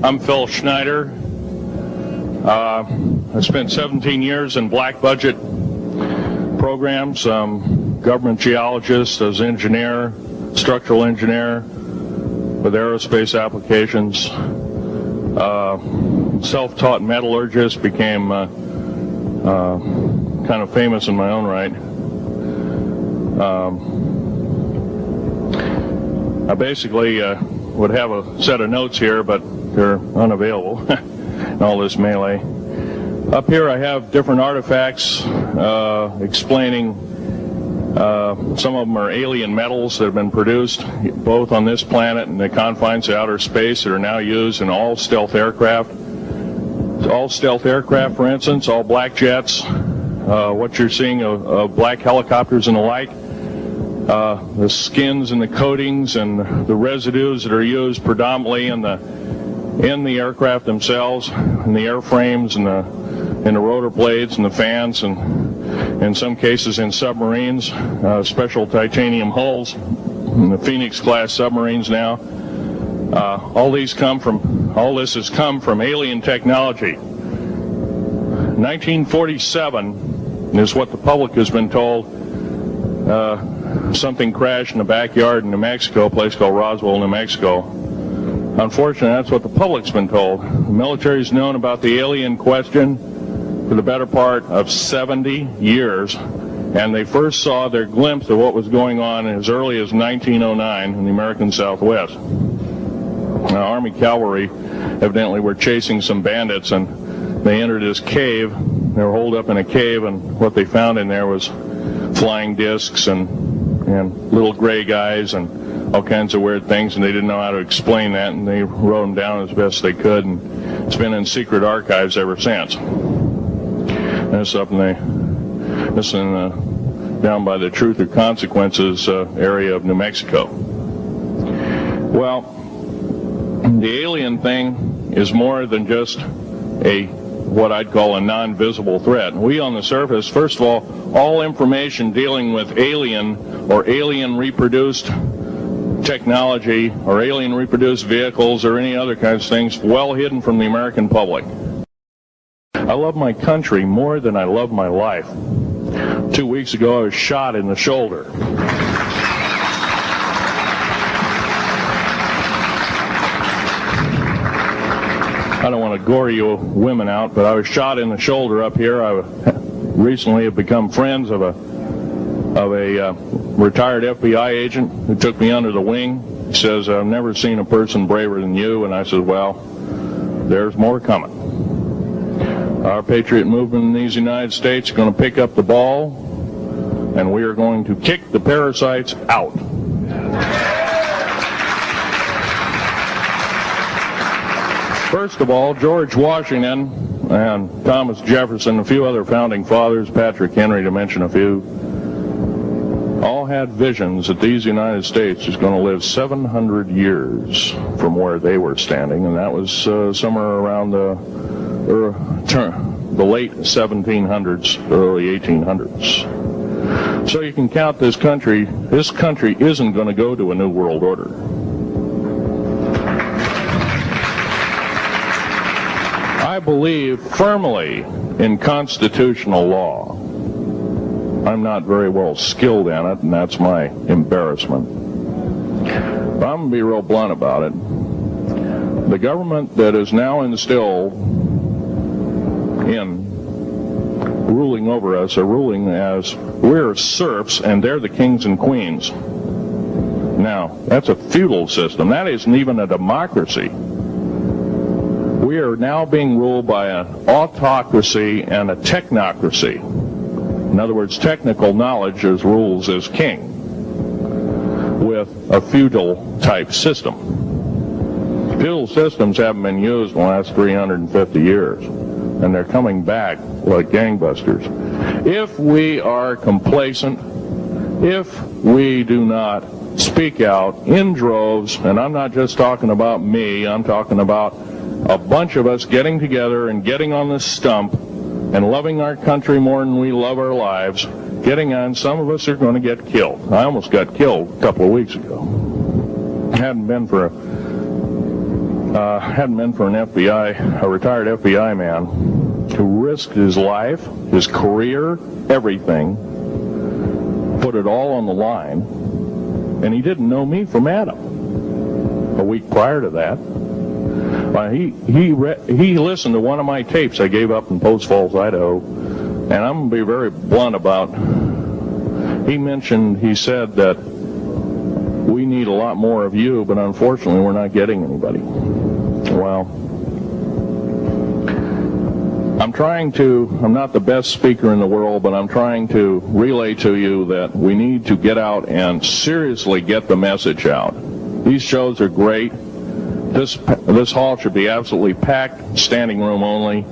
I'm Phil Schneider. I spent 17 years in black budget programs, government geologist, as engineer, structural engineer with aerospace applications. Self-taught metallurgist, became kind of famous in my own right. I basically would have a set of notes here, but they're unavailable in all this melee. Up here I have different artifacts explaining some of them are alien metals that have been produced both on this planet and the confines of outer space that are now used in all stealth aircraft. All stealth aircraft, for instance, all black jets, what you're seeing of black helicopters and the like, the skins and the coatings and the residues that are used predominantly in the aircraft themselves, in the airframes and the rotor blades and the fans, and in some cases in submarines, special titanium hulls in the Phoenix class submarines now. All this has come from alien technology. 1947 is what the public has been told. Something crashed in the backyard in New Mexico, a place called Roswell, New Mexico. Unfortunately, that's what the public's been told. The military's known about the alien question for the better part of 70 years, and they first saw their glimpse of what was going on as early as 1909 in the American Southwest. Now, Army cavalry evidently were chasing some bandits, and they entered this cave. They were holed up in a cave, and what they found in there was flying discs and little gray guys and all kinds of weird things, and they didn't know how to explain that, and they wrote them down as best they could, and it's been in secret archives ever since. And it's up down by the Truth or Consequences area of New Mexico. Well, the alien thing is more than just what I'd call a non-visible threat. We on the surface, first of all information dealing with alien or alien reproduced technology or alien reproduced vehicles or any other kinds of things well hidden from the American public. I love my country more than I love my life. 2 weeks ago I was shot in the shoulder. I don't want to gore you women out, but I was shot in the shoulder up here. I recently have become friends of a retired FBI agent who took me under the wing. He says, I've never seen a person braver than you. And I said, well, there's more coming. Our patriot movement in these United States is going to pick up the ball, and we are going to kick the parasites out. First of all, George Washington and Thomas Jefferson, a few other founding fathers, Patrick Henry to mention a few, all had visions that these United States is going to live 700 years from where they were standing, and that was somewhere around the late 1700s, early 1800s. So you can count this country isn't going to go to a new world order. I believe firmly in constitutional law. I'm not very well skilled in it, and that's my embarrassment. But I'm going to be real blunt about it. The government that is now instilled in ruling over us are ruling as we're serfs and they're the kings and queens. Now, that's a feudal system. That isn't even a democracy. We are now being ruled by an autocracy and a technocracy. In other words, technical knowledge as rules as king, with a feudal type system. Feudal systems haven't been used in the last 350 years, and they're coming back like gangbusters. If we are complacent, if we do not speak out in droves, and I'm not just talking about me, I'm talking about a bunch of us getting together and getting on this stump and loving our country more than we love our lives, getting on, some of us are going to get killed. I almost got killed a couple of weeks ago. It hadn't been for hadn't been for a retired FBI man, who risked his life, his career, everything, put it all on the line, and he didn't know me from Adam. A week prior to that, he listened to one of my tapes I gave up in Post Falls, Idaho, and I'm going to be very blunt about. He said that we need a lot more of you, but unfortunately we're not getting anybody. Well, I'm not the best speaker in the world, but I'm trying to relay to you that we need to get out and seriously get the message out. These shows are great. This hall should be absolutely packed, standing room only,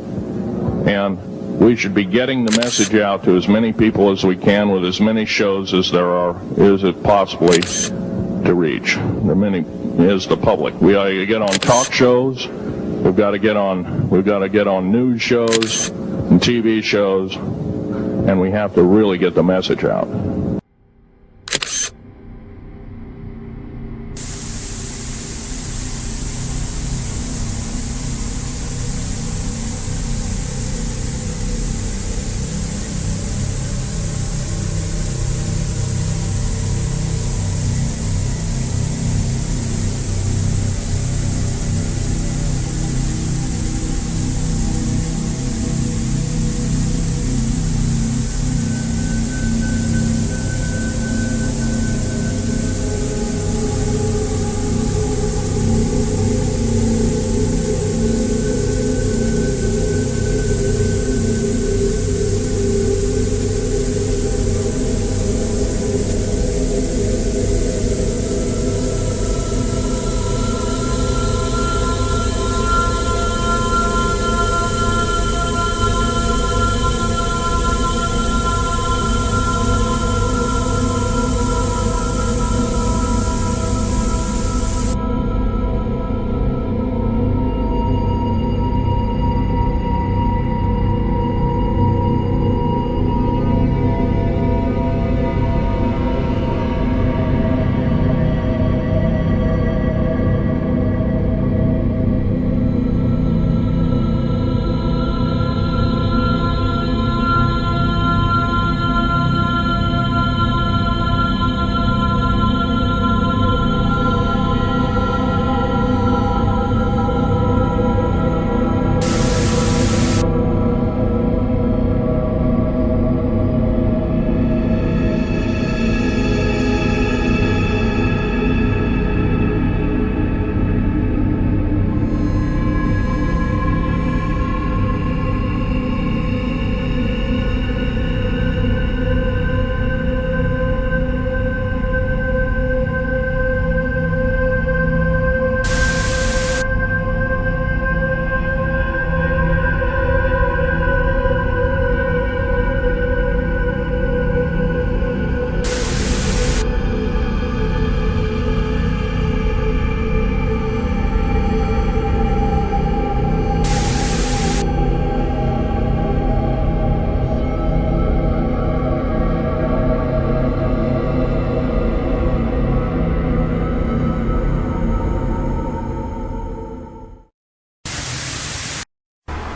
and we should be getting the message out to as many people as we can with as many shows as is it possibly to reach. The many is the public. We ought to get on talk shows. We've got to get on news shows and TV shows, and we have to really get the message out.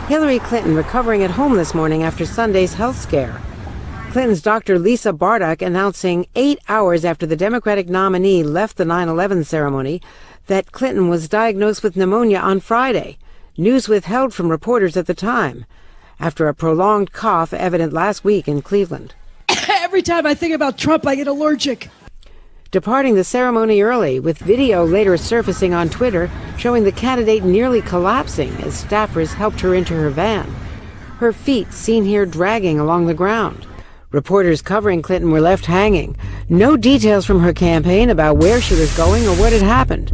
Hillary Clinton recovering at home this morning after Sunday's health scare. Clinton's Dr. Lisa Bardock announcing 8 hours after the Democratic nominee left the 9/11 ceremony that Clinton was diagnosed with pneumonia on Friday. News withheld from reporters at the time, after a prolonged cough evident last week in Cleveland. Every time I think about Trump, I get allergic. Departing the ceremony early, with video later surfacing on Twitter showing the candidate nearly collapsing as staffers helped her into her van. Her feet seen here dragging along the ground. Reporters covering Clinton were left hanging. No details from her campaign about where she was going or what had happened.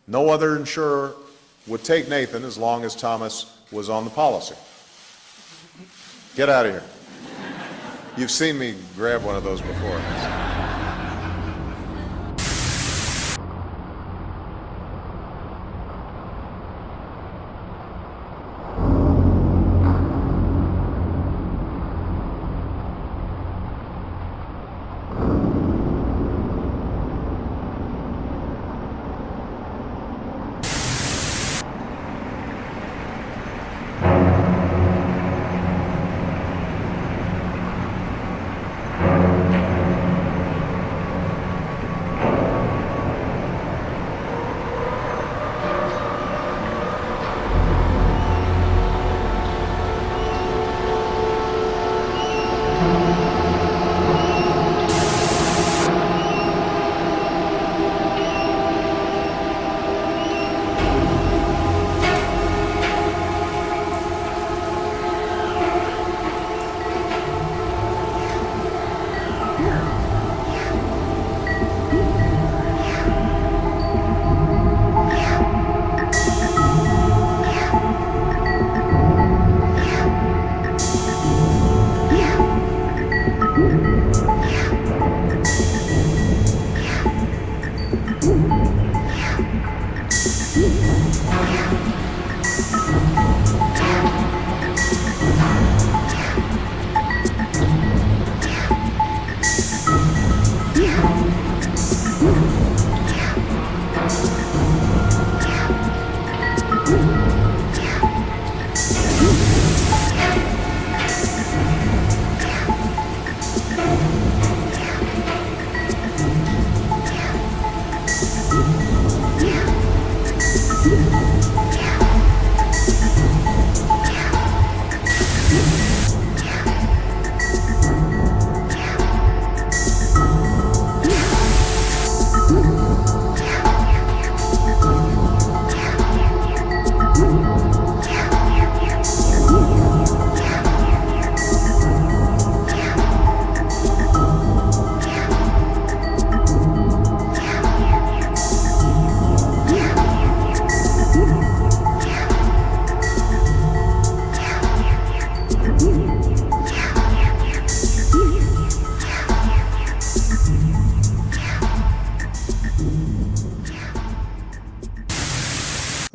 No other insurer would take Nathan as long as Thomas was on the policy. Get out of here. You've seen me grab one of those before.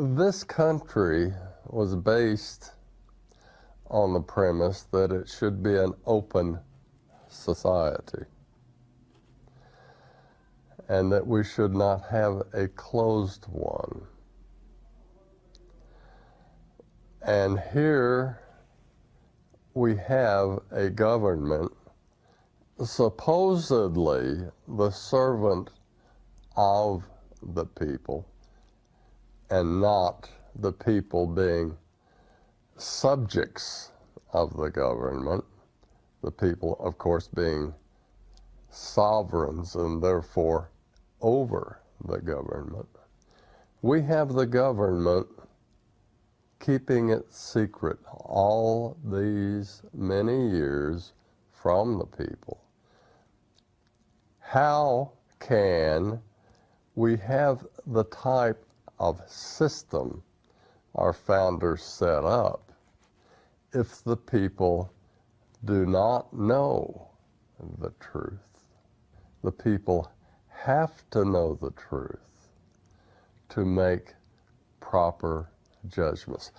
This country was based on the premise that it should be an open society and that we should not have a closed one. And here we have a government supposedly the servant of the people, and not the people being subjects of the government, the people, of course, being sovereigns and therefore over the government. We have the government keeping it secret all these many years from the people. How can we have the type of system our founders set up if the people do not know the truth? The people have to know the truth to make proper judgments.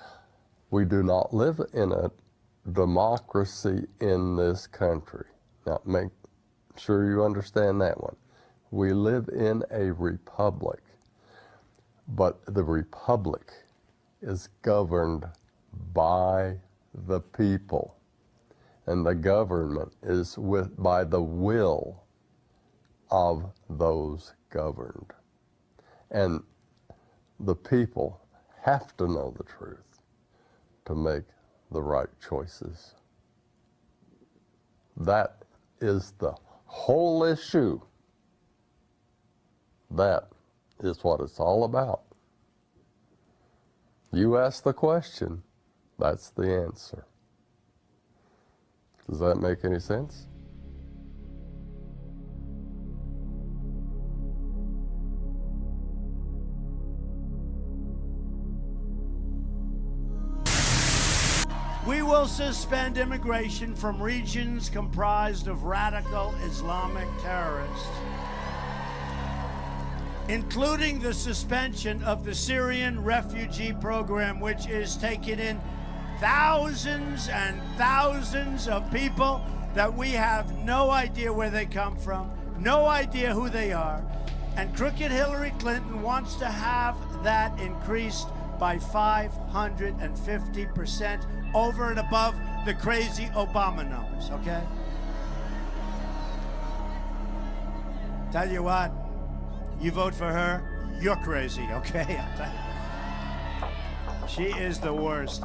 We do not live in a democracy in this country. Now, make sure you understand that one. We live in a republic, but the republic is governed by the people, and the government is by the will of those governed. And the people have to know the truth to make the right choices. That is the whole issue. That is what it's all about. You ask the question, that's the answer. Does that make any sense? we will suspend immigration from regions comprised of radical Islamic terrorists, including the suspension of the Syrian refugee program, which is taking in thousands and thousands of people that we have no idea where they come from, no idea who they are. And crooked Hillary Clinton wants to have that increased by 550% over and above the crazy Obama numbers, okay? Tell you what, you vote for her, you're crazy, okay? I'll tell you. She is the worst.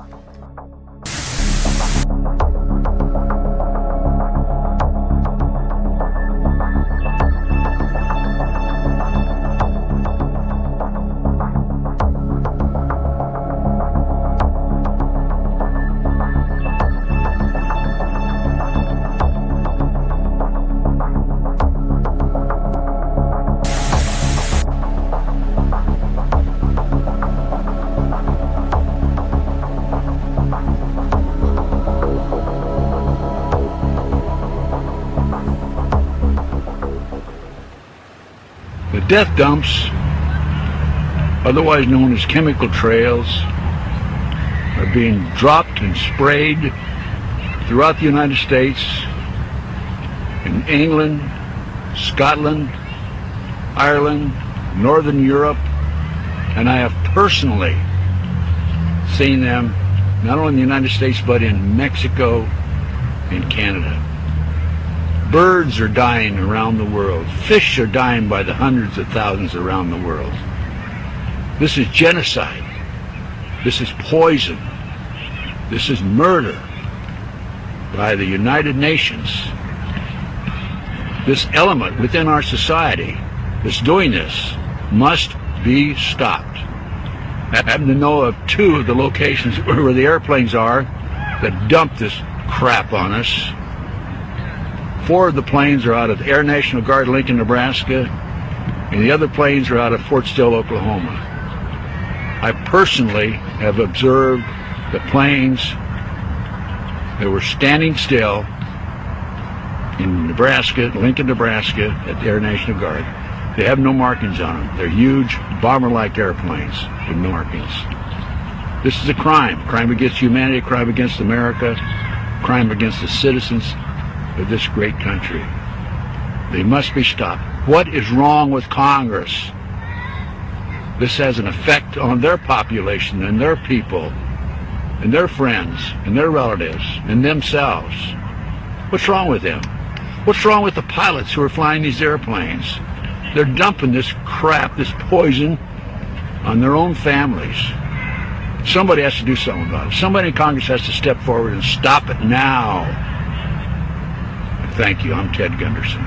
The death dumps, otherwise known as chemical trails, are being dropped and sprayed throughout the United States, in England, Scotland, Ireland, Northern Europe, and I have personally seen them not only in the United States but in Mexico and Canada. Birds are dying around the world. Fish are dying by the hundreds of thousands around the world. This is genocide. This is poison. This is murder by the United Nations. This element within our society that's doing this must be stopped. I happen to know of two of the locations where the airplanes are that dump this crap on us. 4 of the planes are out of Air National Guard, Lincoln, Nebraska, and the other planes are out of Fort Still, Oklahoma. I personally have observed the planes that were standing still in Nebraska, Lincoln, Nebraska, at the Air National Guard. They have no markings on them. They're huge, bomber-like airplanes with no markings. This is a crime. Crime against humanity, crime against America, crime against the citizens of this great country. They must be stopped. What is wrong with Congress? This has an effect on their population and their people and their friends and their relatives and themselves. What's wrong with them? What's wrong with the pilots who are flying these airplanes? They're dumping this crap, this poison, on their own families. Somebody has to do something about it. Somebody in Congress has to step forward and stop it now. Thank you. I'm Ted Gunderson.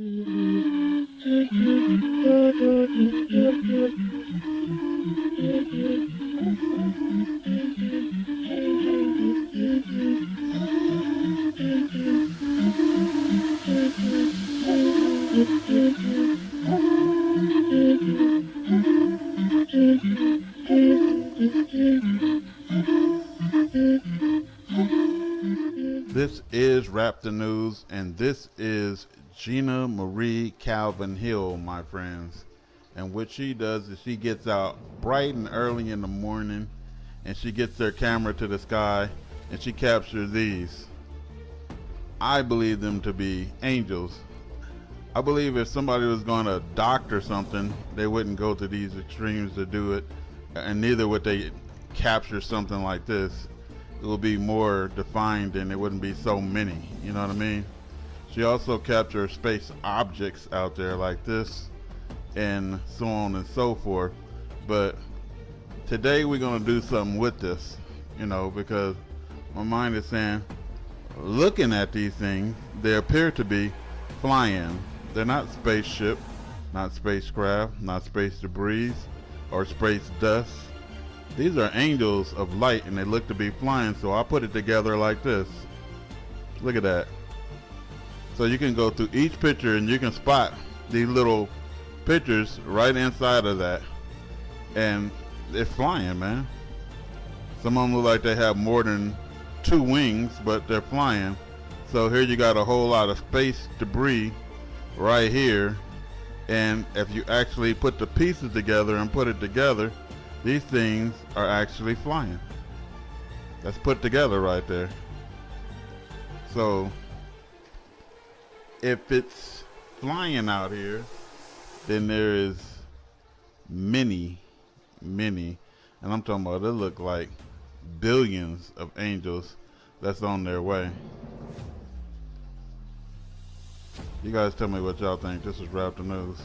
This is Raptor News, and this is Gina Marie Calvin Hill, my friends. And what she does is she gets out bright and early in the morning, and she gets her camera to the sky, and she captures these. I believe them to be angels. I believe if somebody was going to doctor something, they wouldn't go to these extremes to do it, and neither would they capture something like this. It will be more defined and it wouldn't be so many, you know what I mean? She also captures space objects out there like this and so on and so forth. But today we're going to do something with this, you know, because my mind is saying, looking at these things, they appear to be flying. They're not spaceship, not spacecraft, not space debris or space dust. These are angels of light and they look to be flying, so I put it together like this. Look at that. So you can go through each picture and you can spot these little pictures right inside of that. And they're flying, man. Some of them look like they have more than 2 wings, but they're flying. So here you got a whole lot of space debris right here. And if you actually put the pieces together and put it together, these things are actually flying. That's put together right there. So if it's flying out here, then there is many, and I'm talking about, it look like billions of angels that's on their way. You guys tell me what y'all think. This is Raptor News.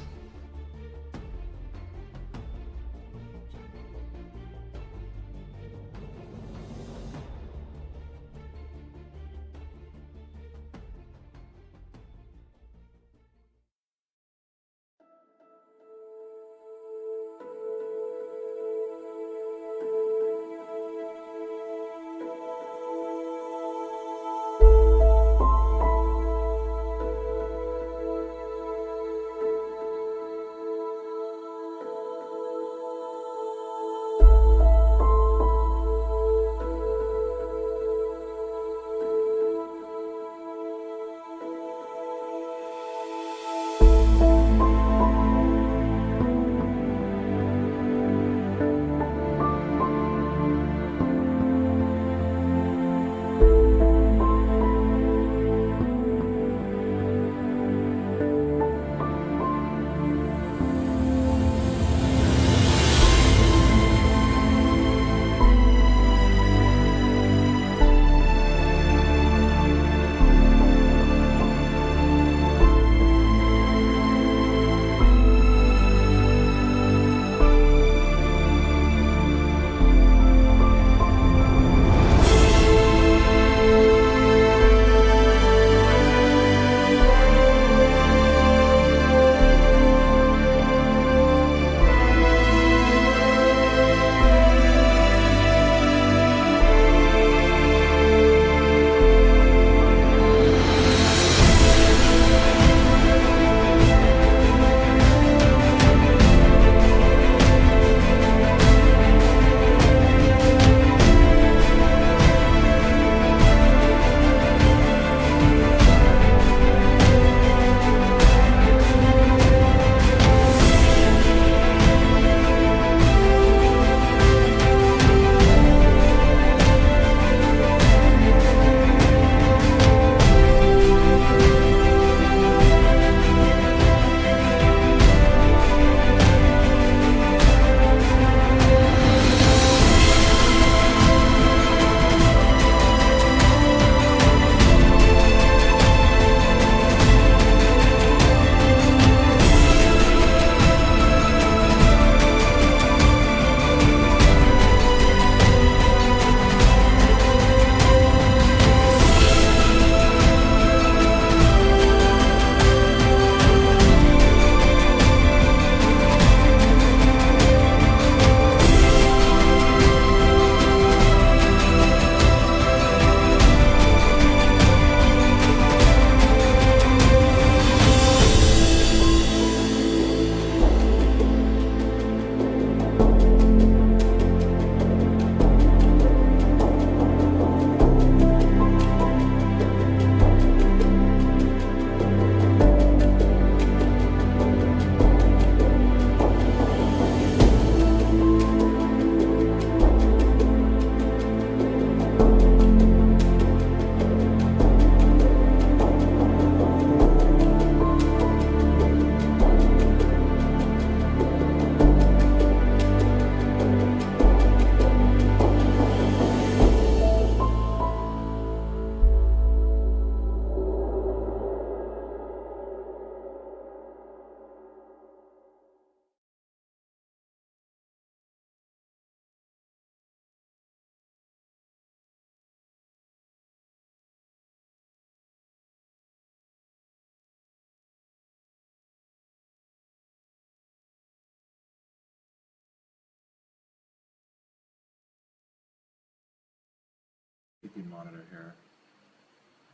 monitor here.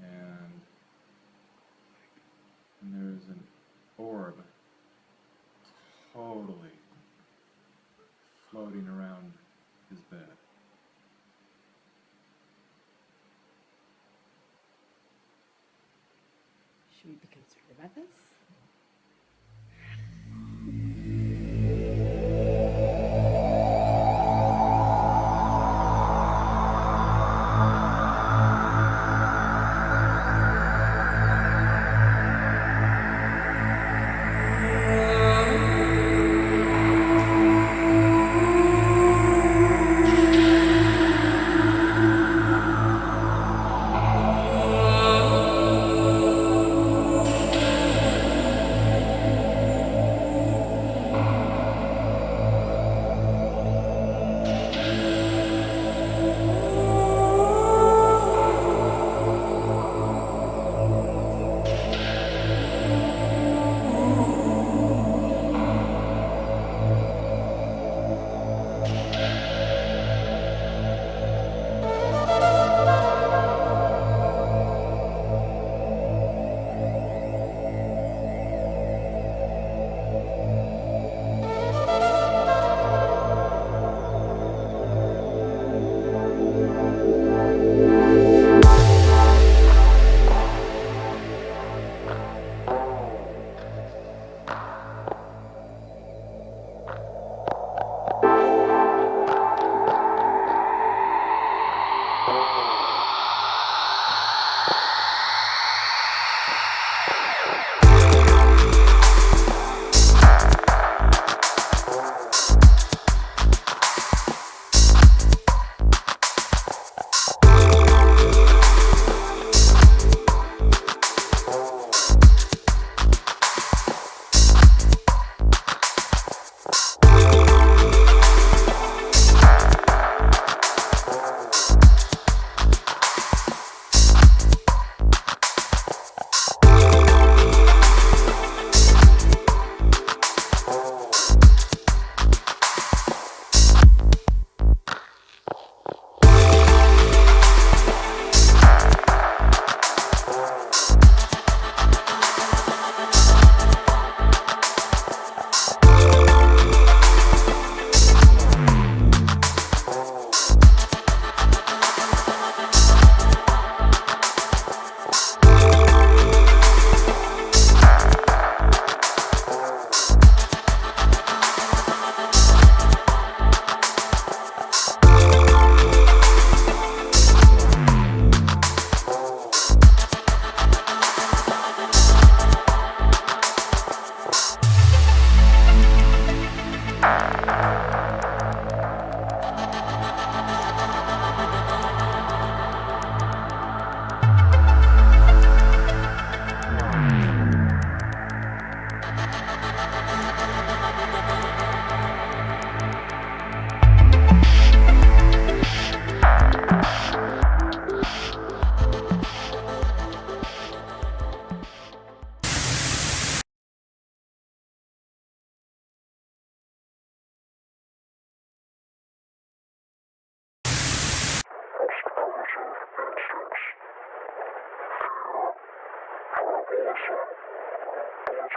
And there's an orb totally floating around his bed. Should we be concerned about this?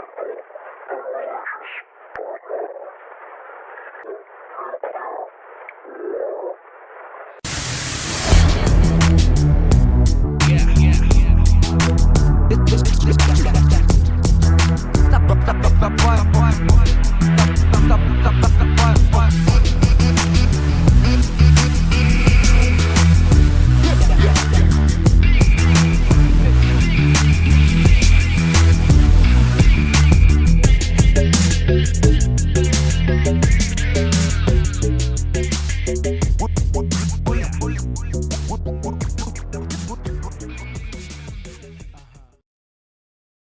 Information.